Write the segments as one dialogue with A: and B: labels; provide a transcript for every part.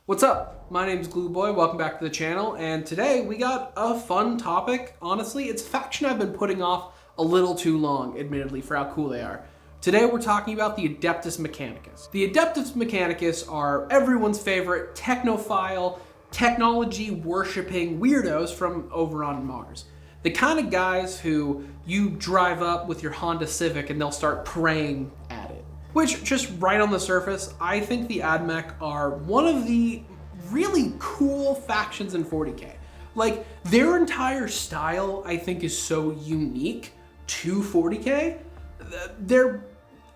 A: What's up? My name's Glue Boy. Welcome back to the channel, and today we got a fun topic. Honestly, it's a faction I've been putting off a little too long, admittedly, for how cool they are. Today we're talking about the Adeptus Mechanicus. The Adeptus Mechanicus are everyone's favorite technophile, technology-worshipping weirdos from over on Mars. The kind of guys who you drive up with your Honda Civic and they'll start praying at it. Which, just right on the surface, I think the Admech are one of the really cool factions in 40k. Like, their entire style, I think, is so unique to 40k. They're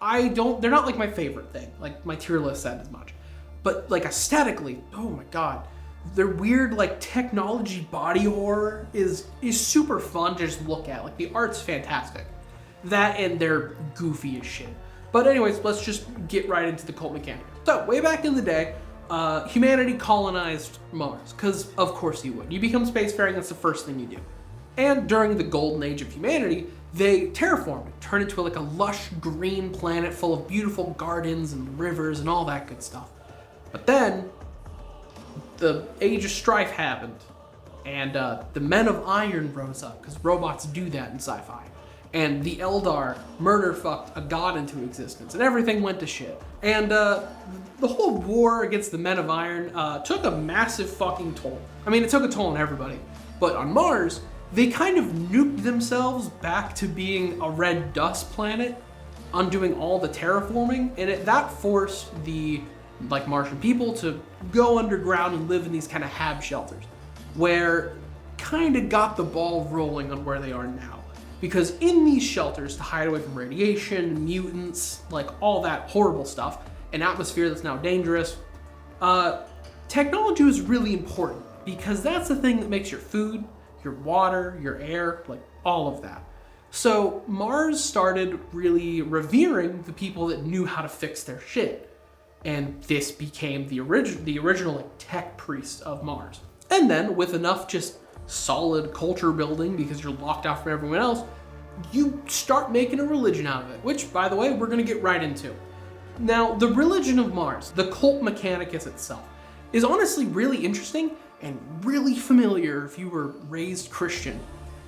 A: not like my favorite thing. Like, my tier list said as much. But, like, aesthetically, oh my god. Their weird, like, technology body horror is super fun to just look at. Like, the art's fantastic. That and they're goofy as shit. But anyways, let's just get right into the Cult Mechanicus. So, way back in the day, humanity colonized Mars, because of course you would. You become spacefaring, that's the first thing you do. And during the golden age of humanity, they terraformed it, turned it into like a lush green planet full of beautiful gardens and rivers and all that good stuff. But then, the Age of Strife happened, and the Men of Iron rose up, because robots do that in sci-fi. And the Eldar murder-fucked a god into existence, and everything went to shit. And the whole war against the Men of Iron took a massive fucking toll. I mean, it took a toll on everybody. But on Mars, they kind of nuked themselves back to being a red dust planet, undoing all the terraforming, and that forced the Martian people to go underground and live in these kind of hab shelters, where kind of got the ball rolling on where they are now. Because in these shelters, to hide away from radiation, mutants, like all that horrible stuff, an atmosphere that's now dangerous, technology is really important, because that's the thing that makes your food, your water, your air, like all of that. So Mars started really revering the people that knew how to fix their shit. And this became the original like, tech priest of Mars. And then with enough just solid culture building, because you're locked out from everyone else, you start making a religion out of it, which, by the way, we're going to get right into. Now, the religion of Mars, the Cult Mechanicus itself, is honestly really interesting and really familiar if you were raised Christian,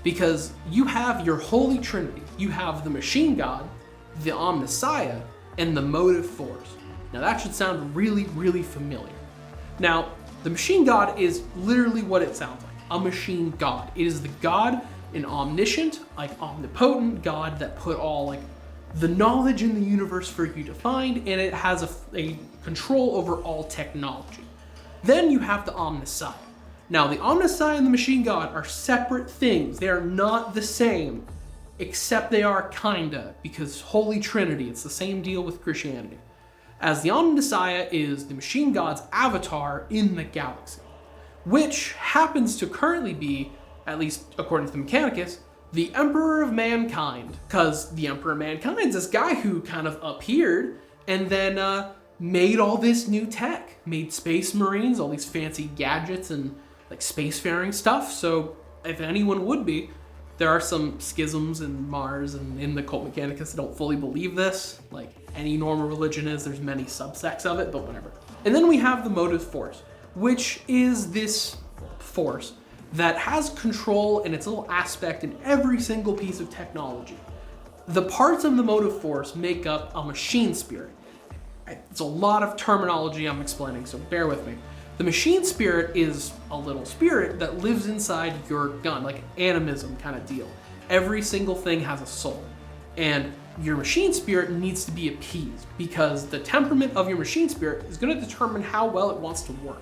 A: because you have your Holy Trinity. You have the Machine God, the Omnissiah, and the Motive Force. Now, that should sound really, really familiar. Now, the Machine God is literally what it sounds like. A machine god. It is the god, an omniscient, like omnipotent god that put all like the knowledge in the universe for you to find, and it has a control over all technology. Then you have the Omnissiah. Now the Omnissiah and the machine god are separate things. They are not the same, except they are kinda, because Holy Trinity, it's the same deal with Christianity. As the Omnissiah is the machine god's avatar in the galaxy, which happens to currently be, at least according to the Mechanicus, the Emperor of Mankind. Because the Emperor of Mankind is this guy who kind of appeared and then made all this new tech, made space marines, all these fancy gadgets and like spacefaring stuff. So if anyone would be, there are some schisms in Mars and in the Cult Mechanicus that don't fully believe this. Like any normal religion is, there's many subsects of it, but whatever. And then we have the Motive Force, which is this force that has control in its little aspect in every single piece of technology. The parts of the Motive Force make up a machine spirit. It's a lot of terminology I'm explaining, so bear with me. The machine spirit is a little spirit that lives inside your gun, like animism kind of deal. Every single thing has a soul. And your machine spirit needs to be appeased, because the temperament of your machine spirit is going to determine how well it wants to work.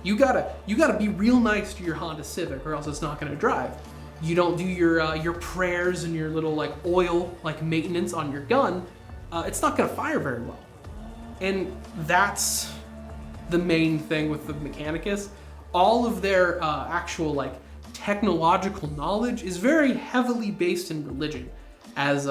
A: You gotta be real nice to your Honda Civic, or else it's not gonna drive. You don't do your prayers and your little like oil like maintenance on your gun, it's not gonna fire very well. And that's the main thing with the Mechanicus. All of their actual like technological knowledge is very heavily based in religion, as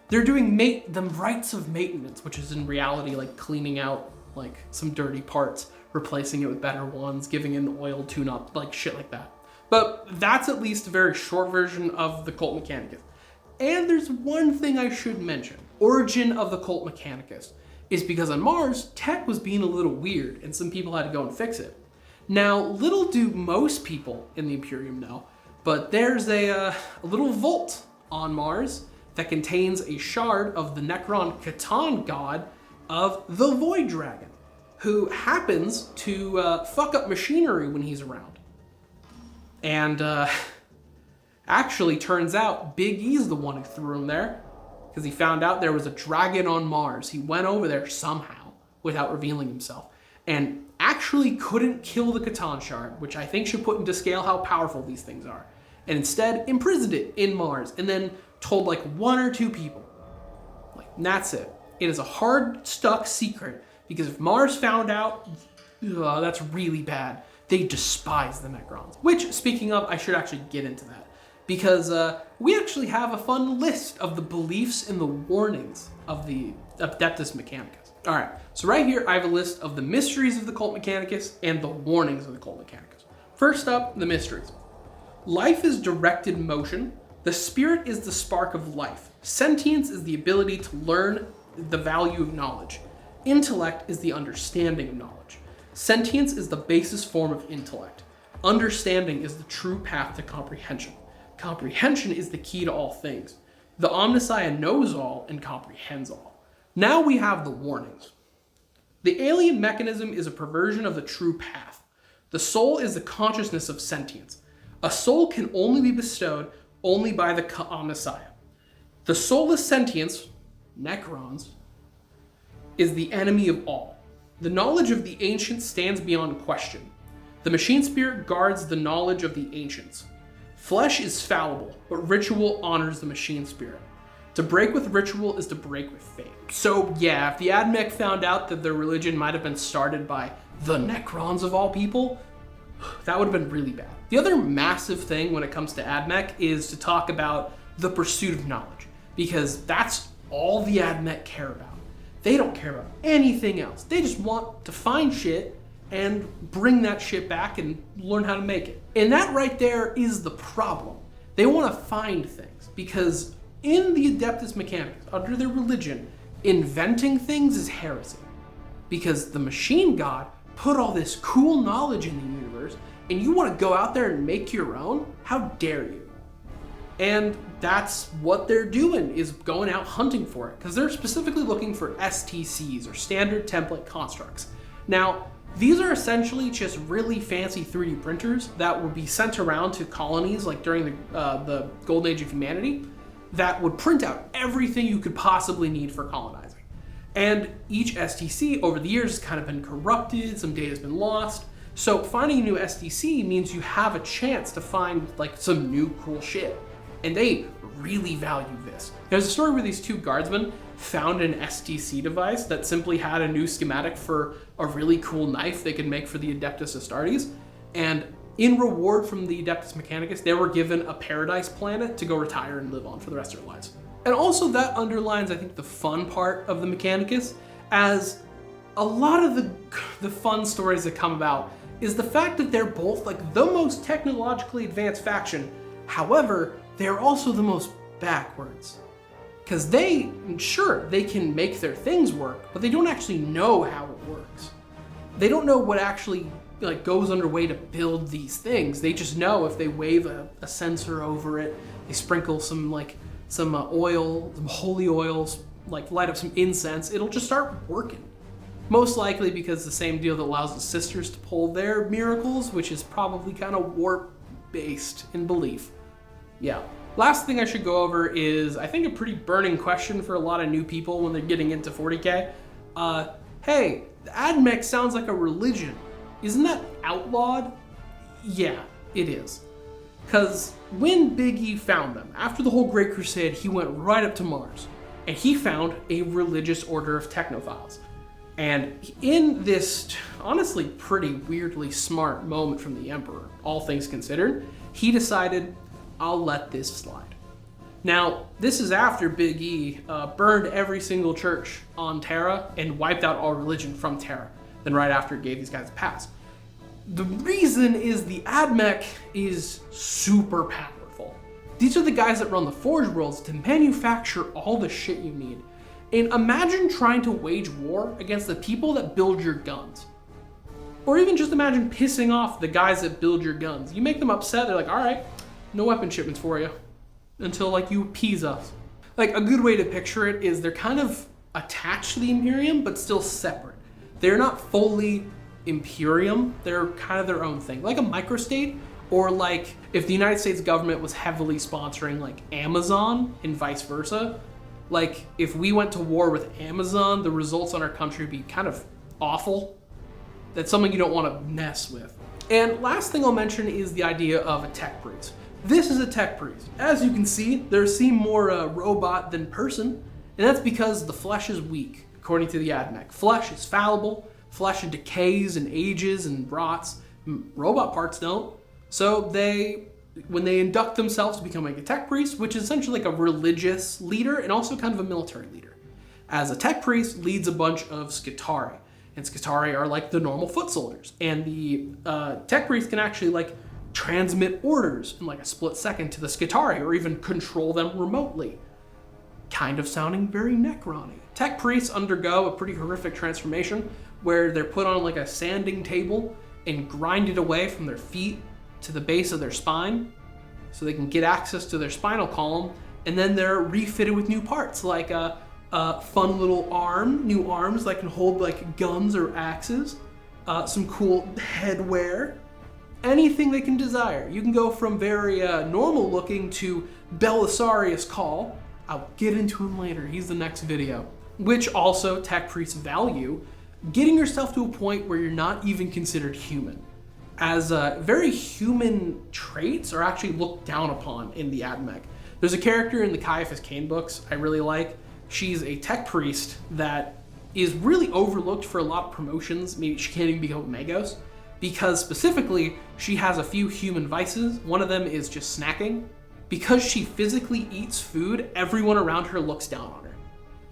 A: they're doing the rites of maintenance, which is in reality like cleaning out like some dirty parts, replacing it with better ones, giving it an oil tune-up, like shit like that. But that's at least a very short version of the Cult Mechanicus. And there's one thing I should mention. Origin of the Cult Mechanicus. is because on Mars, tech was being a little weird and some people had to go and fix it. Now, little do most people in the Imperium know, but there's a little vault on Mars that contains a shard of the Necron Catan god of the Void Dragon, who happens to fuck up machinery when he's around. And actually turns out Big E's the one who threw him there, because he found out there was a dragon on Mars. He went over there somehow without revealing himself and actually couldn't kill the Catan shard, which I think should put into scale how powerful these things are, and instead imprisoned it in Mars and then told like 1 or 2 people. And that's it. It is a hard stuck secret, because if Mars found out, that's really bad. They despise the Necrons. Which, speaking of, I should actually get into that, because we actually have a fun list of the beliefs and the warnings of the Adeptus Mechanicus. All right, so right here I have a list of the mysteries of the Cult Mechanicus and the warnings of the Cult Mechanicus. First up, the mysteries. Life is directed motion. The spirit is the spark of life. Sentience is the ability to learn the value of knowledge. Intellect is the understanding of knowledge. Sentience is the basis form of intellect. Understanding is the true path to comprehension. Comprehension is the key to all things. The Omnissiah knows all and comprehends all. Now we have the warnings. The alien mechanism is a perversion of the true path. The soul is the consciousness of sentience. A soul can only be bestowed only by the Omnissiah. The soulless sentience, Necrons, is the enemy of all. The knowledge of the ancients stands beyond question. The machine spirit guards the knowledge of the ancients. Flesh is fallible, but ritual honors the machine spirit. To break with ritual is to break with faith. So yeah, if the Admech found out that their religion might have been started by the Necrons of all people, that would have been really bad. The other massive thing when it comes to Admech is to talk about the pursuit of knowledge, because that's all the Admech care about. They don't care about anything else. They just want to find shit and bring that shit back and learn how to make it. And that right there is the problem. They want to find things, because in the Adeptus Mechanicus, under their religion, inventing things is heresy. Because the machine god put all this cool knowledge in the universe, and you want to go out there and make your own? How dare you? And that's what they're doing, is going out hunting for it, because they're specifically looking for STCs, or standard template constructs. Now, these are essentially just really fancy 3D printers that would be sent around to colonies, like during the Golden Age of Humanity, that would print out everything you could possibly need for colonizing. And each STC over the years has kind of been corrupted, some data's been lost. So finding a new STC means you have a chance to find like some new cool shit. And they really value this. There's a story where these 2 guardsmen found an STC device that simply had a new schematic for a really cool knife they could make for the Adeptus Astartes. And in reward from the Adeptus Mechanicus, they were given a paradise planet to go retire and live on for the rest of their lives. And also that underlines, I think, the fun part of the Mechanicus, as a lot of the fun stories that come about is the fact that they're both like the most technologically advanced faction. However, they're also the most backwards. Because they can make their things work, but they don't actually know how it works. They don't know what actually like goes underway to build these things. They just know if they wave a sensor over it, they sprinkle some oil, some holy oils, like light up some incense, it'll just start working. Most likely because the same deal that allows the sisters to pull their miracles, which is probably kind of warp-based in belief. Yeah. Last thing I should go over is, I think, a pretty burning question for a lot of new people when they're getting into 40k. Hey, the Admech sounds like a religion. Isn't that outlawed? Yeah, it is. Because when Big E found them, after the whole Great Crusade, he went right up to Mars, and he found a religious order of technophiles. And in this, honestly, pretty weirdly smart moment from the Emperor, all things considered, he decided, I'll let this slide. Now, this is after Big E burned every single church on Terra and wiped out all religion from Terra. Then right after it gave these guys a pass. The reason is the Admech is super powerful. These are the guys that run the Forge Worlds to manufacture all the shit you need. And imagine trying to wage war against the people that build your guns. Or even just imagine pissing off the guys that build your guns. You make them upset, they're like, all right, no weapon shipments for you until like you appease us. Like a good way to picture it is they're kind of attached to the Imperium, but still separate. They're not fully Imperium, they're kind of their own thing. Like a microstate, or like if the United States government was heavily sponsoring like Amazon and vice versa. Like if we went to war with Amazon, the results on our country would be kind of awful. That's something you don't want to mess with. And last thing I'll mention is the idea of a tech priest. This is a tech priest. As you can see, they seem more robot than person, and that's because the flesh is weak, according to the Admech. Flesh is fallible, flesh decays and ages and rots. Robot parts don't. So when they induct themselves to becoming a tech priest, which is essentially like a religious leader and also kind of a military leader. As a tech priest leads a bunch of Skitarii. And Skitarii are like the normal foot soldiers. And the tech priest can actually like transmit orders in like a split second to the Skitarii or even control them remotely. Kind of sounding very Necron-y. Tech priests undergo a pretty horrific transformation where they're put on like a sanding table and grinded away from their feet to the base of their spine so they can get access to their spinal column, and then they're refitted with new parts like a fun little new arms that can hold like guns or axes, some cool headwear, anything they can desire. You can go from very normal looking to Belisarius Call. I'll get into him later, he's the next video. Which also tech priests value, getting yourself to a point where you're not even considered human. As very human traits are actually looked down upon in the Admech. There's a character in the Caiaphas Cain books I really like. She's a tech priest that is really overlooked for a lot of promotions. Maybe she can't even become a Magos because specifically she has a few human vices. One of them is just snacking. Because she physically eats food, everyone around her looks down on her.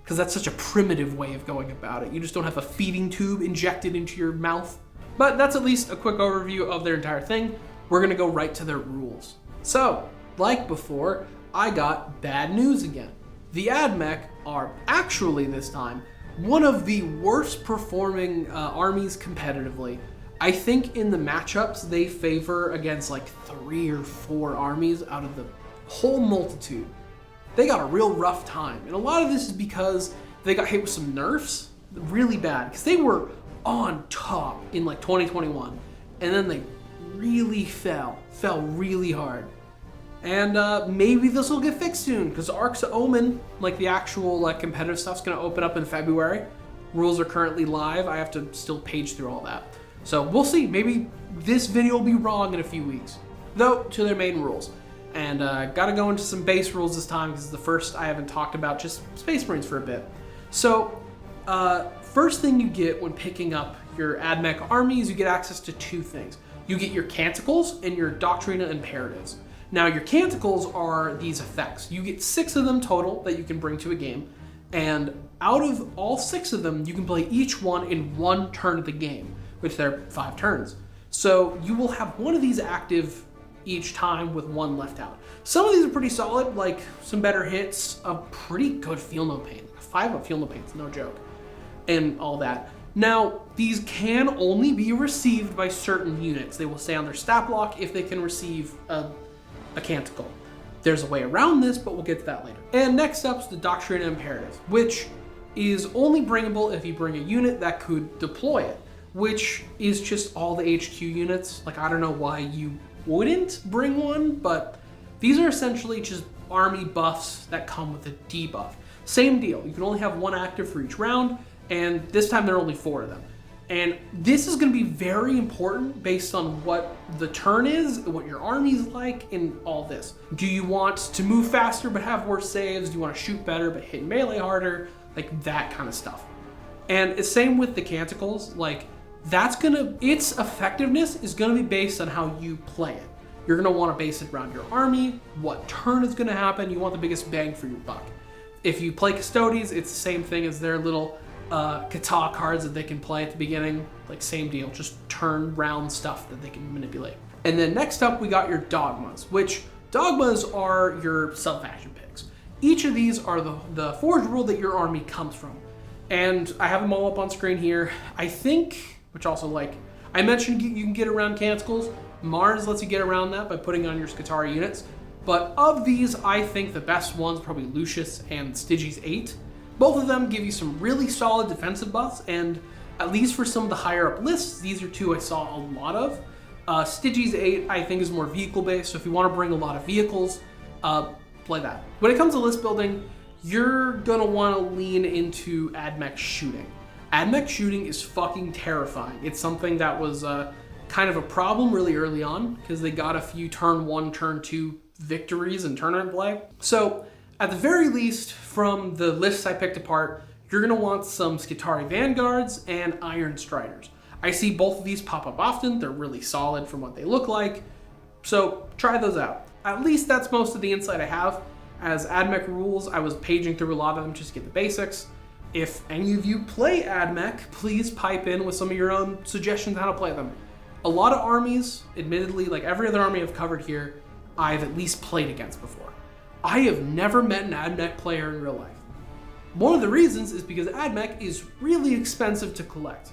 A: Because that's such a primitive way of going about it. You just don't have a feeding tube injected into your mouth. But that's at least a quick overview of their entire thing. We're gonna go right to their rules. So, like before, I got bad news again. The Admech are actually this time one of the worst performing armies competitively. I think in the matchups they favor against like 3 or 4 armies out of the whole multitude. They got a real rough time, and a lot of this is because they got hit with some nerfs really bad because they were on top in like 2021, and then they really fell really hard. And maybe this will get fixed soon because Arcs of Omen, like the actual like competitive stuff's gonna open up in February. Rules are currently live. I have to still page through all that. So we'll see, maybe this video will be wrong in a few weeks. Though, to their main rules. And gotta go into some base rules this time because it's the first I haven't talked about just Space Marines for a bit. So, first thing you get when picking up your Admech army is you get access to 2 things. You get your Canticles and your Doctrina Imperatives. Now your Canticles are these effects. You get 6 of them total that you can bring to a game, and out of all 6 of them, you can play each one in 1 turn of the game, which they're 5 turns. So you will have one of these active each time with 1 left out. Some of these are pretty solid, like some better hits, a pretty good Feel No Pain. 5 of Feel No Pain, no joke, and all that. Now, these can only be received by certain units. They will stay on their stat block if they can receive a Canticle. There's a way around this, but we'll get to that later. And next up is the Doctrina Imperative, which is only bringable if you bring a unit that could deploy it, which is just all the HQ units. Like, I don't know why you wouldn't bring one, but these are essentially just army buffs that come with a debuff. Same deal, you can only have 1 active for each round, and this time there are only 4 of them. And this is going to be very important based on what the turn is, what your army's like, and all this. Do you want to move faster but have worse saves? Do you want to shoot better but hit melee harder? Like that kind of stuff. And it's same with the Canticles. Like its effectiveness is going to be based on how you play it. You're going to want to base it around your army, what turn is going to happen. You want the biggest bang for your buck. If you play Custodes, it's the same thing as their little kata cards that they can play at the beginning. Like same deal, just turn round stuff that they can manipulate. And then next up we got your dogmas, which dogmas are your sub-faction picks. Each of these are the forge rule that your army comes from. And I have them all up on screen here. I think, which also like, I mentioned you can get around cancels. Mars lets you get around that by putting on your Scutari units. But of these, I think the best one's probably Lucius and Styges 8. Both of them give you some really solid defensive buffs, and at least for some of the higher up lists, these are two I saw a lot of. Styges 8, I think, is more vehicle-based, so if you want to bring a lot of vehicles, play that. When it comes to list building, you're gonna want to lean into Admech shooting. Admech shooting is fucking terrifying. It's something that was kind of a problem really early on, because they got a few turn 1, turn 2 victories in tournament play. So, at the very least, from the lists I picked apart, you're going to want some Scutari Vanguards and Iron Striders. I see both of these pop up often. They're really solid from what they look like. So try those out. At least that's most of the insight I have. As Admech rules, I was paging through a lot of them just to get the basics. If any of you play Admech, please pipe in with some of your own suggestions on how to play them. A lot of armies, admittedly, like every other army I've covered here, I've at least played against before. I have never met an Admech player in real life. One of the reasons is because Admech is really expensive to collect.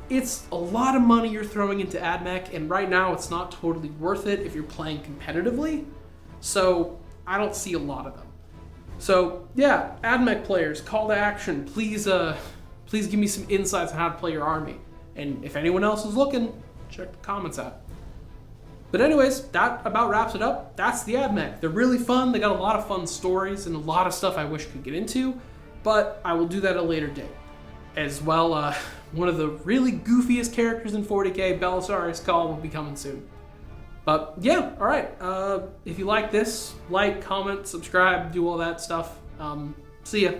A: It's a lot of money you're throwing into Admech, and right now it's not totally worth it if you're playing competitively. So I don't see a lot of them. So yeah, Admech players, call to action. Please give me some insights on how to play your army. And if anyone else is looking, check the comments out. But anyways, that about wraps it up. That's the Admech. They're really fun. They got a lot of fun stories and a lot of stuff I wish I could get into, but I will do that at a later date. As well, one of the really goofiest characters in 40k, Belisarius Call, will be coming soon. But yeah, all right. If you like this, like, comment, subscribe, do all that stuff. See ya.